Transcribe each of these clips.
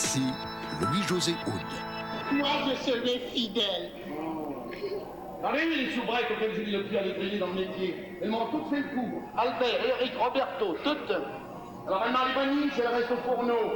C'est Louis-José Hood. Moi, je serai fidèle. Allez, les soubrettes auxquelles j'ai mis le pied à l'étrier dans le métier. Elles m'ont toutes fait le coup. Albert, Eric, Roberto, toutes. Alors elle m'a les vanilles, elle reste au fourneau.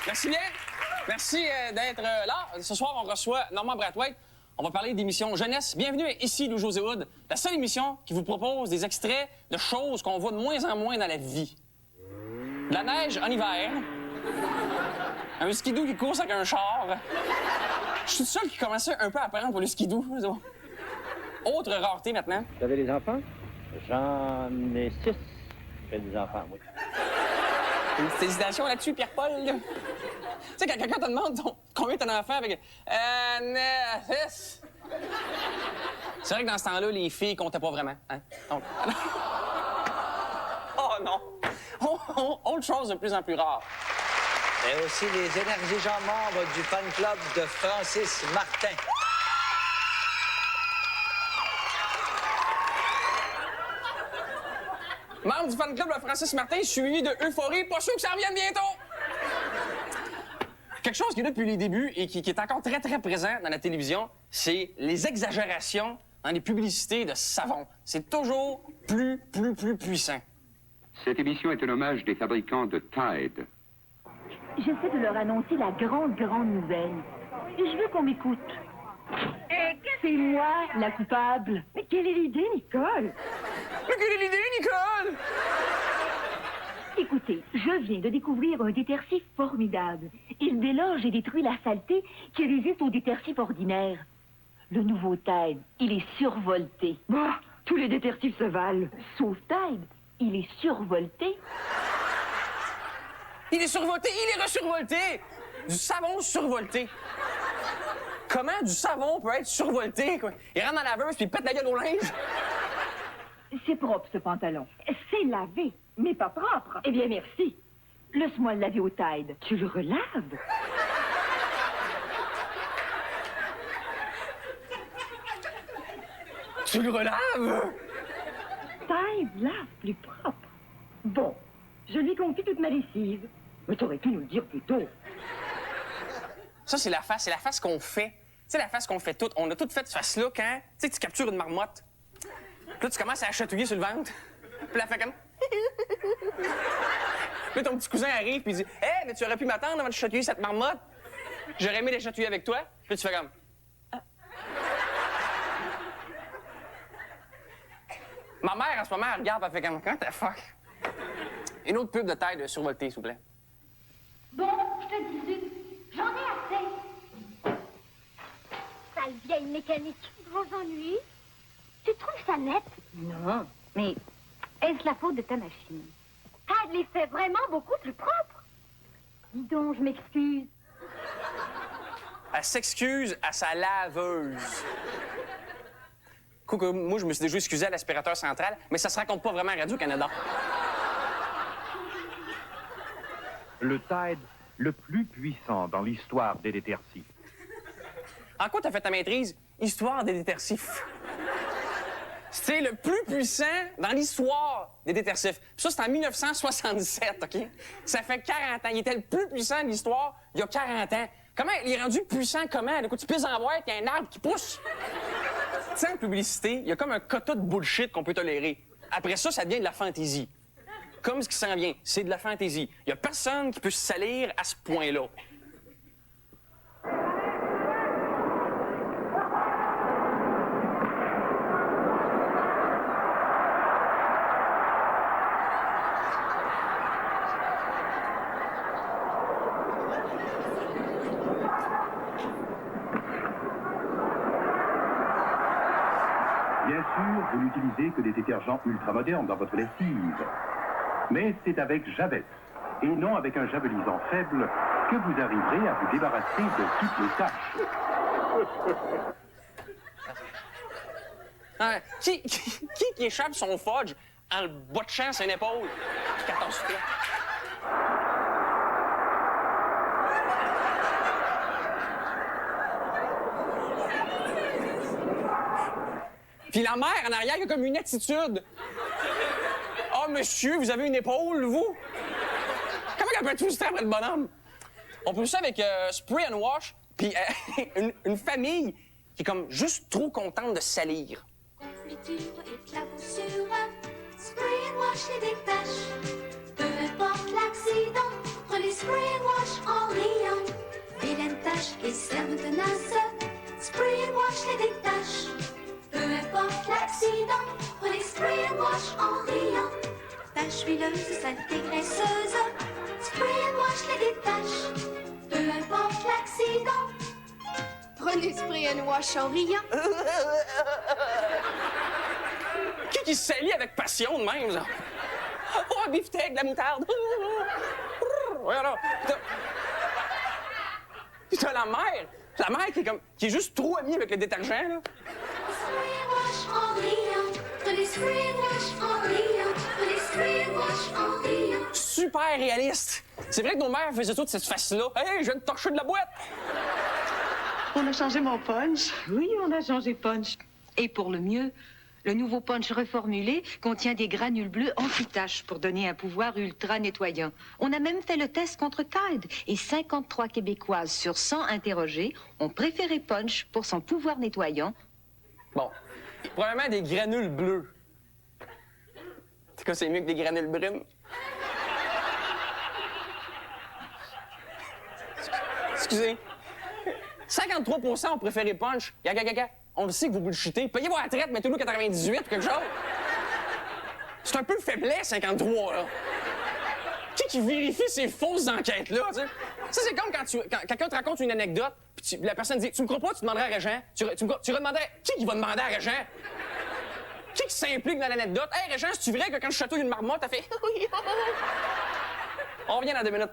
Merci bien. Merci d'être là. Ce soir, on reçoit Normand Brathwaite. On va parler d'émission jeunesse. Bienvenue ici, Louis-José Hood, la seule émission qui vous propose des extraits de choses qu'on voit de moins en moins dans la vie. De la neige en hiver. Un skidoo qui course avec un char. Je suis le seul qui commençait un peu à apprendre pour le skidoo. Autre rareté maintenant. Vous avez des enfants? J'en ai 6. J'ai des enfants, oui. Une petite hésitation là-dessus, Pierre-Paul. Tu sais, quand quelqu'un te demande combien t'as d'enfants avec... 6. C'est vrai que dans ce temps-là, les filles comptaient pas vraiment. Hein? Donc... Oh non! Autre chose de plus en plus rare. Et aussi les énergigeants membres du fan club de Francis Martin. Membre du fan club de Francis Martin, suivi de Euphorie. Pas sûr que ça revienne bientôt! Quelque chose qui est là depuis les débuts et qui est encore très, très présent dans la télévision, c'est les exagérations dans les publicités de savon. C'est toujours plus puissant. Cette émission est un hommage des fabricants de Tide. J'essaie de leur annoncer la grande nouvelle. Et je veux qu'on m'écoute. C'est moi, la coupable. Mais quelle est l'idée, Nicole? Mais quelle est l'idée, Nicole? Écoutez, je viens de découvrir un détergif formidable. Il déloge et détruit la saleté qui résiste au détergif ordinaire. Le nouveau Tide, il est survolté. Bah, tous les détergifs se valent. Sauf Tide, il est survolté. Il est survolté, il est resurvolté! Du savon survolté. Comment du savon peut être survolté, quoi? Il rentre dans la laveuse puis il pète la gueule au linge. C'est propre, ce pantalon. C'est lavé, mais pas propre. Eh bien, merci. Laisse-moi le laver au Tide. Tu le relaves? Tu le relaves? Tide lave plus propre. Bon, je lui confie toute ma lessive. Mais t'aurais pu nous le dire plus tôt. Ça, c'est la face qu'on fait. Tu sais, la face qu'on fait toutes. On a toutes fait cette face-là quand, tu sais, tu captures une marmotte. Puis là, tu commences à la chatouiller sur le ventre. Puis là, elle fait comme... Puis là, ton petit cousin arrive puis il dit « Hey, mais tu aurais pu m'attendre avant de chatouiller cette marmotte. J'aurais aimé les chatouiller avec toi. » Puis là, tu fais comme... Ah. Ma mère, en ce moment, elle regarde, elle fait comme... Comment the fuck? Une autre pub de taille de survolté, s'il vous plaît. Bon, je te disais, j'en ai assez. Sale vieille mécanique. Gros ennui. Tu trouves ça net? Non, mais Est-ce la faute de ta machine? Elle les fait vraiment beaucoup plus propres. Dis donc, je m'excuse. Elle s'excuse à sa laveuse. Coucou, moi, je me suis déjà excusé à l'aspirateur central, mais ça se raconte pas vraiment à Radio-Canada. Le Tide, le plus puissant dans l'histoire des détergifs. En quoi t'as fait ta maîtrise? Histoire des détergifs. C'est le plus puissant dans l'histoire des détergifs. Puis ça, c'est en 1977, OK? Ça fait 40 ans. Il était le plus puissant de l'histoire il y a 40 ans. Comment il est rendu puissant? Comment? Écoute, tu pisses en boîte, il y a un arbre qui pousse. Tu sais, en publicité, il y a comme un quota de bullshit qu'on peut tolérer. Après ça, ça devient de la fantaisie. Comme ce qui s'en vient, c'est de la fantaisie. Il y a personne qui peut se salir à ce point-là. vous n'utilisez que des détergents ultramodernes dans votre lessive. Mais c'est avec Javet, et non avec un javelisant faible, que vous arriverez à vous débarrasser de toutes les taches. Hein, qui échappe son fudge en le botchant sur une épaule? 14 fois. Puis la mère, en arrière, il y a comme une attitude. « Ah, monsieur, vous avez une épaule, vous? » Comment elle peut être frustrée après le bonhomme? On peut ça avec spray and wash, puis une famille qui est comme juste trop contente de salir. Confiture et claboussure, spray and wash les détache. Peu importe l'accident, prenez spray and wash en riant. Vilaine tache et cernes tenaces, spray and wash les détache. Peu importe l'accident, prenez spray and wash en riant. Tache huileuse, saleté graisseuse, spray and wash les détache. Peu importe l'accident, prenez spray and wash en riant. Qui se salit avec passion de même, ça? Oh, un beefsteak, de la moutarde. Ouais, alors. Puis t'as la mère qui est juste trop amie avec le détergent, là. Spray and wash en riant. Prenez spray and wash en riant. Prenez spray and wash en riant. Super réaliste. C'est vrai que nos mères faisaient toute cette face-là. Hey, je viens de torcher de la boîte. On a changé mon punch. Oui, on a changé punch. Et pour le mieux, le nouveau punch reformulé contient des granules bleus anti-taches pour donner un pouvoir ultra nettoyant. On a même fait le test contre Tide et 53 Québécoises sur 100 interrogées ont préféré punch pour son pouvoir nettoyant. Bon, probablement des granules bleues. C'est quoi, c'est mieux que des granules brunes? Excusez. 53% ont préféré punch. Gaga. On le sait que vous bullshitez. Payez vos retraites, mettez-nous 98 ou quelque chose. C'est un peu faiblesse, 53, là. Qui vérifie ces fausses enquêtes-là, tu sais? Ça, c'est comme quand quelqu'un te raconte une anecdote, puis la personne dit « Tu me crois pas, tu demanderais à Régent. » Tu demanderais... Qui va demander à Régent? Qui s'implique dans l'anecdote? « Hey, Régent, c'est-tu vrai que quand je chatouille une marmotte, t'as fait... » On revient dans 2 minutes.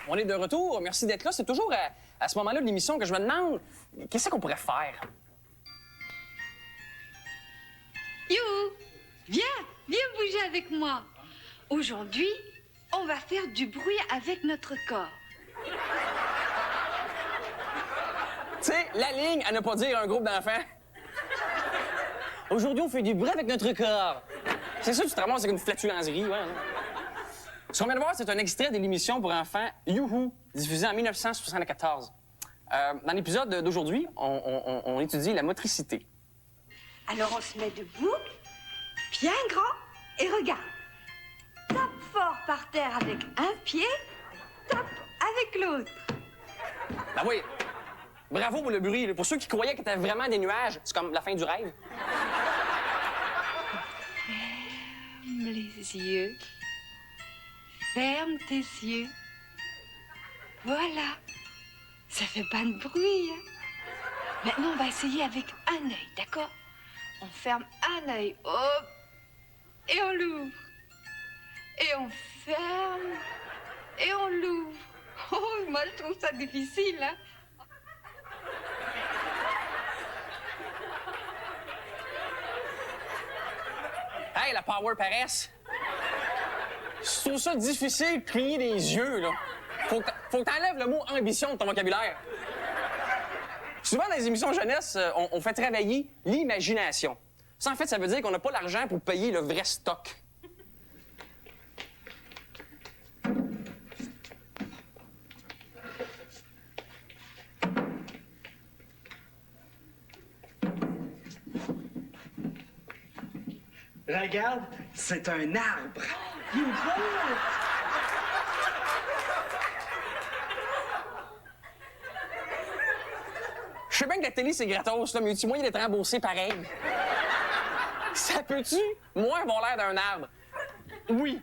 On est de retour. Merci d'être là. C'est toujours à ce moment-là de l'émission que je me demande qu'est-ce qu'on pourrait faire. Youhou! Viens bouger avec moi. Aujourd'hui, on va faire du bruit avec notre corps. Tu sais, la ligne à ne pas dire à un groupe d'enfants. Aujourd'hui, on fait du bruit avec notre corps. C'est ça, tu te ramasses avec une flatulencerie, ouais. Ce qu'on vient de voir, c'est un extrait de l'émission pour enfants Youhou, diffusée en 1974. Dans l'épisode d'aujourd'hui, on étudie la motricité. Alors, on se met debout, bien grand, et regarde. Tape fort par terre avec un pied, tape avec l'autre. Ben oui. Bravo pour le bruit. Là. Pour ceux qui croyaient que c'était vraiment des nuages, c'est comme la fin du rêve. Ferme les yeux. Ferme tes yeux. Voilà. Ça fait pas de bruit, hein? Maintenant, on va essayer avec un œil, d'accord? On ferme un œil, hop, et on l'ouvre. Et on ferme, et on l'ouvre. Oh, moi, je trouve ça difficile, hein? Hey, la power paresse! Je trouve ça difficile de cligner des yeux, là. Faut que t'enlèves le mot ambition de ton vocabulaire. Souvent, dans les émissions jeunesse, on fait travailler l'imagination. Ça, en fait, ça veut dire qu'on n'a pas l'argent pour payer le vrai stock. Regarde, c'est un arbre. Il est beau. Je sais bien que la télé, c'est gratos, là, mais tu moyen d'être remboursé pareil. Ça peut-tu moins avoir l'air d'un arbre? Oui.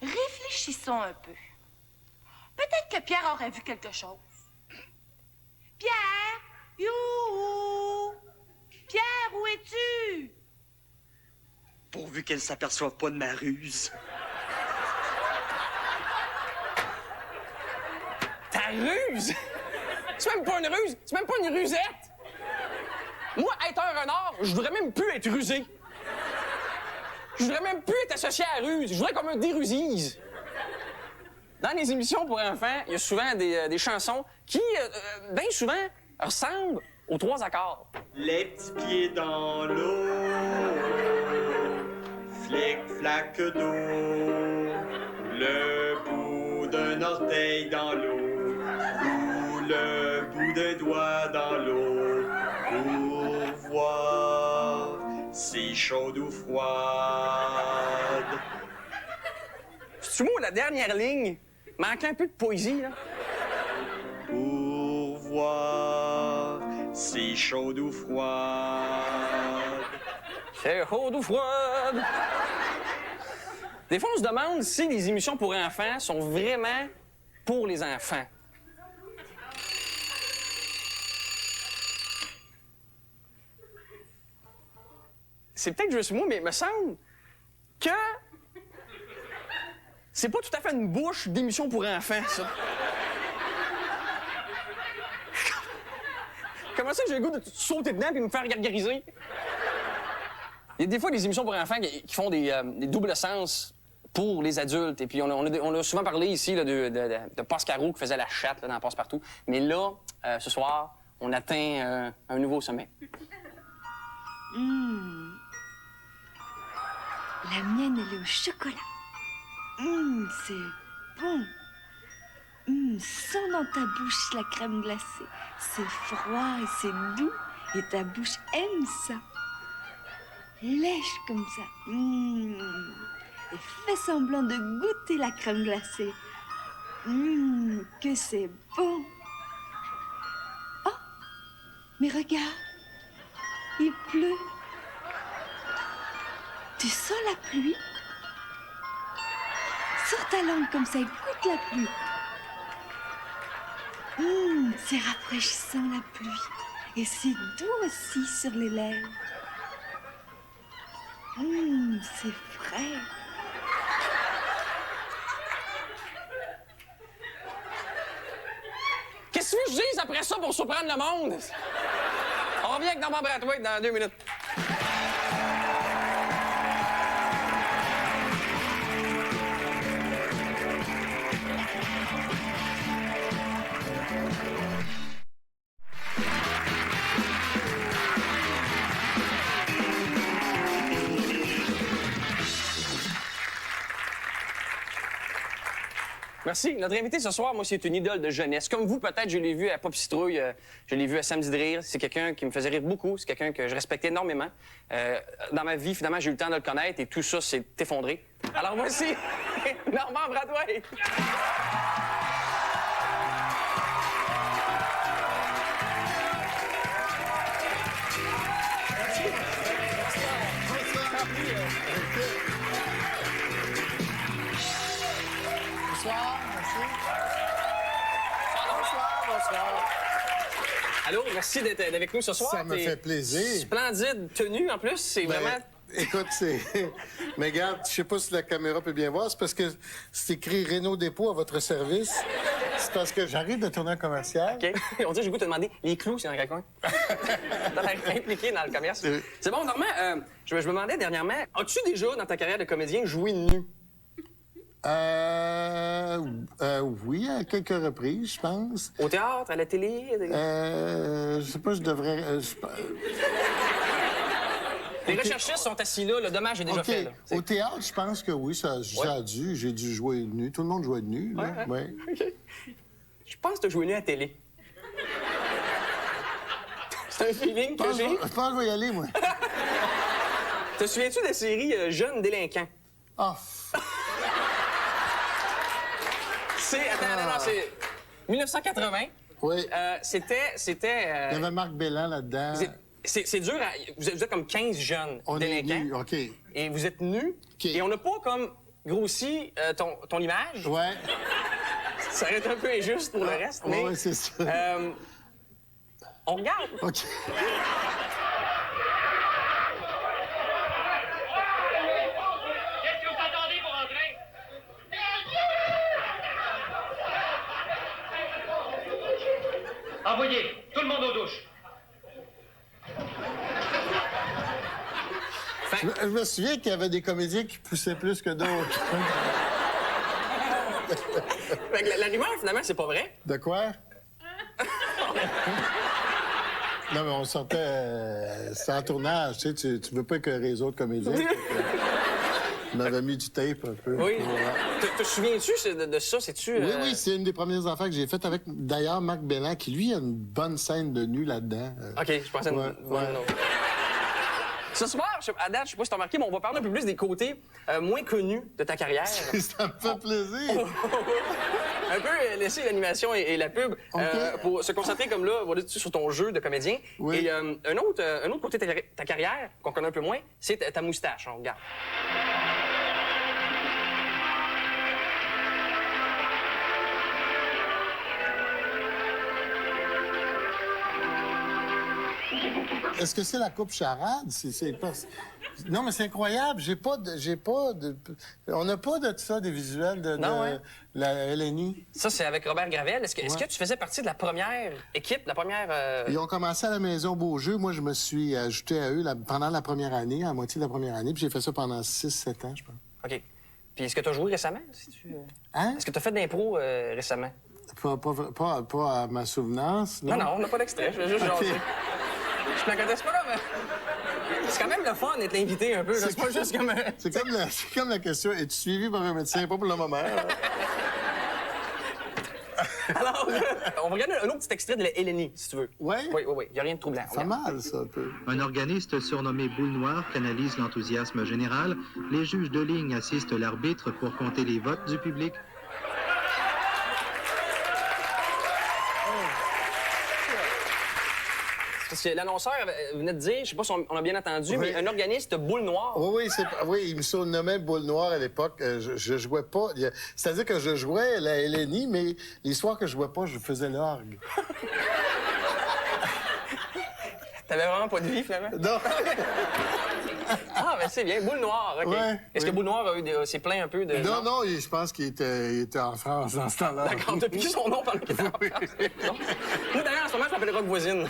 Réfléchissons un peu. Peut-être que Pierre aurait vu quelque chose. Pierre! Youhou! Pierre, où es-tu? Pourvu qu'elle s'aperçoive pas de ma ruse. Ta ruse? C'est même pas une ruse, c'est même pas une rusette! Moi, être un renard, je voudrais même plus être rusé. Je voudrais même plus être associé à la ruse. Je voudrais qu'on me dérusise. Dans les émissions pour enfants, il y a souvent des chansons qui, bien souvent, ressemblent aux 3 accords. Les petits pieds dans l'eau, flic-flac d'eau, le bout d'un orteil dans l'eau, ou le bout d'un doigt dans l'eau, pour voir si chaude ou froide. C'est-tu moi, la dernière ligne manque un peu de poésie, là? Pour voir si chaude ou froide. C'est chaude ou froide? Des fois, on se demande si les émissions pour enfants sont vraiment pour les enfants. C'est peut-être juste moi, mais il me semble que c'est pas tout à fait une bouche d'émission pour enfants, ça. Comment ça que j'ai le goût de sauter dedans et me faire gargariser? Il y a des fois des émissions pour enfants qui font des doubles sens pour les adultes. Et puis on a souvent parlé ici là, de Pascaro qui faisait la chatte là, dans Passe-Partout. Mais là, ce soir, on atteint un nouveau sommet. La mienne, elle est au chocolat. C'est bon. Sens dans ta bouche la crème glacée. C'est froid et c'est doux. Et ta bouche aime ça. Lèche comme ça. Et fais semblant de goûter la crème glacée. Que c'est bon. Oh, mais regarde. Il pleut. Tu sens la pluie? Sors ta langue comme ça et goûte la pluie. C'est rafraîchissant la pluie. Et c'est doux aussi sur les lèvres. C'est frais. Qu'est-ce que je dise après ça pour surprendre le monde? On revient avec Normand Brathwaite dans 2 minutes. Merci. Notre invité ce soir, moi, c'est une idole de jeunesse. Comme vous, peut-être, je l'ai vu à Pop Citrouille, je l'ai vu à Samedi de rire. C'est quelqu'un qui me faisait rire beaucoup. C'est quelqu'un que je respectais énormément. Dans ma vie, finalement, j'ai eu le temps de le connaître et tout ça s'est effondré. Alors voici Normand Brathwaite. Bonsoir, merci. Bonsoir. Allô, merci d'être avec nous ce soir. Ça me fait plaisir. Splendide tenue, en plus. C'est vraiment... Écoute, c'est... Mais regarde, je sais pas si la caméra peut bien voir, c'est parce que c'est écrit Renault Dépôt à votre service. C'est parce que j'arrive de tourner un commercial. OK. On dit, j'ai goût de te demander, les clous, c'est dans quel coin? T'as l'air impliqué dans le commerce. C'est bon, Normand, je me demandais dernièrement, as-tu déjà, dans ta carrière de comédien, joué nu? Oui, à quelques reprises, je pense. Au théâtre, à la télé? Je sais pas, je devrais... Les recherchistes sont assis là, le dommage est déjà fait. Là. Au théâtre, je pense que oui, ça a dû. J'ai dû jouer nu. Tout le monde jouait nu, là. Ouais. OK. Je pense que tu as joué nu à la télé. C'est un feeling que j'ai. Je pense que je vais y aller, moi. Te souviens-tu de la série Jeunes délinquants? Ah! Attends, non, c'est... 1980. Oui. C'était... Il y avait Marc Belland là-dedans. C'est dur. Vous êtes comme 15 jeunes On est délinquants. nus, OK. Et vous êtes nus. Et on n'a pas comme grossi ton image. Ouais. Ça aurait été un peu injuste pour le reste, mais... Oui, c'est ça. On regarde. OK. Qu'est-ce que vous attendez pour entrer? Envoyez, tout le monde aux douches. Je me souviens qu'il y avait des comédiens qui poussaient plus que d'autres. Fait que la rumeur, finalement, c'est pas vrai. De quoi? Non, mais on sortait... c'était en tournage, tu sais, tu veux pas écœurer les autres comédiens. On avait mis du tape un peu. Oui. Ouais. Te souviens-tu de ça? C'est-tu... Oui, oui, c'est une des premières affaires que j'ai faites avec, d'ailleurs, Marc Belland, qui, lui, a une bonne scène de nu là-dedans. OK, je pensais... Ouais. Ce soir, à date, je sais pas si t'as remarqué, mais on va parler un peu plus des côtés moins connus de ta carrière. Ça me fait plaisir. Un peu laisser l'animation et la pub pour se concentrer comme là, voilà, sur ton jeu de comédien. Oui. Et un autre côté de ta carrière, qu'on connaît un peu moins, c'est ta moustache. On regarde. Est-ce que c'est la coupe charade? Non, mais c'est incroyable. On n'a pas de ça, des visuels de la LNI. Ça, c'est avec Robert Gravel. Est-ce que tu faisais partie de la première équipe, la première... Ils ont commencé à la Maison Beaujeu. Moi, je me suis ajouté à eux pendant la première année, à la moitié de la première année. Puis j'ai fait ça pendant 6-7 ans, je pense. OK. Puis est-ce que tu as joué récemment? Hein? Est-ce que tu as fait d'impro récemment? Pas à ma souvenance, non? Non, on n'a pas d'extrait. Je veux juste jaser. Je me conteste pas là, mais... C'est quand même le fun d'être invité un peu. C'est pas juste comme... C'est comme la question, es-tu suivi par un médecin? Pas pour le moment. Alors, on va regarder un autre petit extrait de la LNI, si tu veux. Oui? Oui. Il n'y a rien de troublant. C'est mal, ça, un peu. Un organiste surnommé Boule Noire canalise l'enthousiasme général. Les juges de ligne assistent l'arbitre pour compter les votes du public. Parce que l'annonceur venait de dire, je sais pas si on a bien entendu, mais un organiste Boule Noire. Oui, il me surnommait Boule Noire à l'époque. Je jouais pas. C'est-à-dire que je jouais la LNI, mais les soirs que je jouais pas, je faisais l'orgue. T'avais vraiment pas de vie, finalement? Non. Ah, ben c'est bien. Boule Noire, OK. Ouais, Est-ce que Boule Noire s'est plaint un peu de... Non, je pense qu'il était en France dans ce temps-là. D'accord, t'as piqué son nom pendant qu'il était en France. Moi, d'ailleurs, en ce moment, je m'appelle Rock Voisine.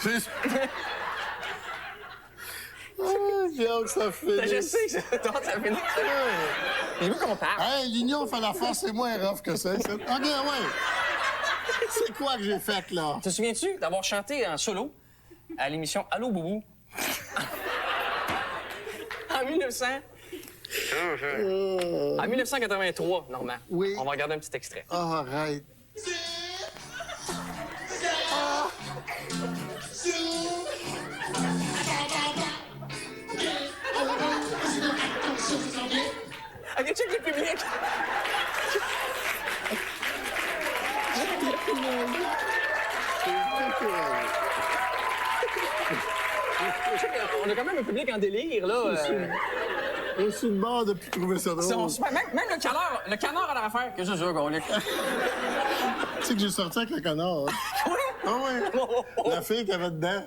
J'ai hâte que ça finisse. Je sais, ça finit. J'ai vu qu'on parle. Hey, l'union fait la force, c'est moins rough que ça. OK, ouais. C'est quoi que j'ai fait, là? Te souviens-tu d'avoir chanté en solo à l'émission Allô Boubou? En 1983, Normand. Oui. On va regarder un petit extrait. Oh, arrête. OK, check le public. On a quand même un public en délire, là. Je suis le bord de plus trouver ça drôle. Même le canard a l'affaire que je joue, gars. Tu sais que j'ai sorti avec le canard. Hein? Oui? Ah oui. La fille qu'il y avait dedans.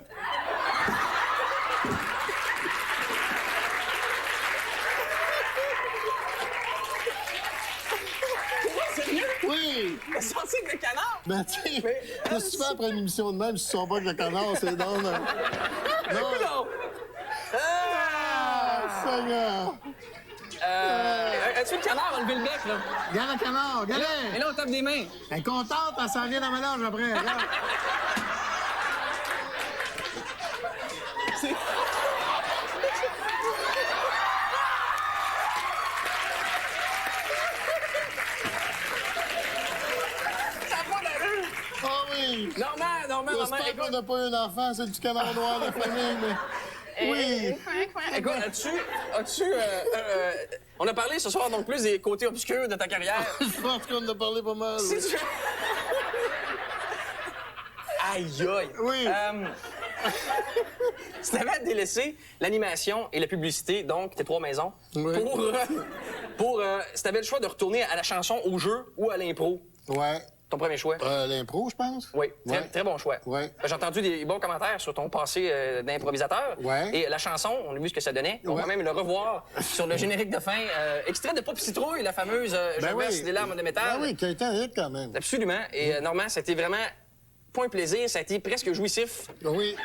Sérieux? Oui. T'as sorti avec le canard? Ben, tu sais, qu'est-ce que tu fais après une émission de même si tu sors pas avec le canard? C'est dans... Non. Seigneur! As-tu le canard à lever le bec, là? Regarde le canard, regarde! Et là, on tape des mains. Elle est contente, elle s'en vient dans ma loge après, regarde! Ça va d'allure! Ah oui! Normand, J'espère qu'on n'a pas eu un enfant, c'est du canard noir de la famille, mais... Oui! Écoute, on a parlé ce soir donc plus des côtés obscurs de ta carrière. Je pense qu'on en a parlé pas mal. Si tu... Aïe, aïe! Oui. Si t'avais à délaisser l'animation et la publicité, donc tes 3 maisons, Oui. si t'avais le choix de retourner à la chanson, au jeu ou à l'impro, Ouais. ton premier choix? L'impro, je pense. Oui, très, Ouais. très bon choix. Ouais. J'ai entendu des bons commentaires sur ton passé d'improvisateur. Ouais. Et la chanson, on a vu ce que ça donnait. On Ouais. va même le revoir sur le générique de fin. Extrait de Pop Citrouille, la fameuse Je verse des larmes de métal. Ben oui, qui a été un hit quand même. Absolument. Et Normand, ça a été vraiment pas un plaisir, ça a été presque jouissif Oui.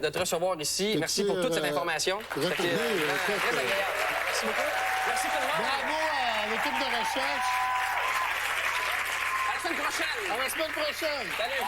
de te recevoir ici. Merci pour toute cette information. retourner, Fait que, très agréable. Merci beaucoup. Merci tout le monde. Bravo à l'équipe de recherche. À la semaine prochaine. À la semaine prochaine. Salut.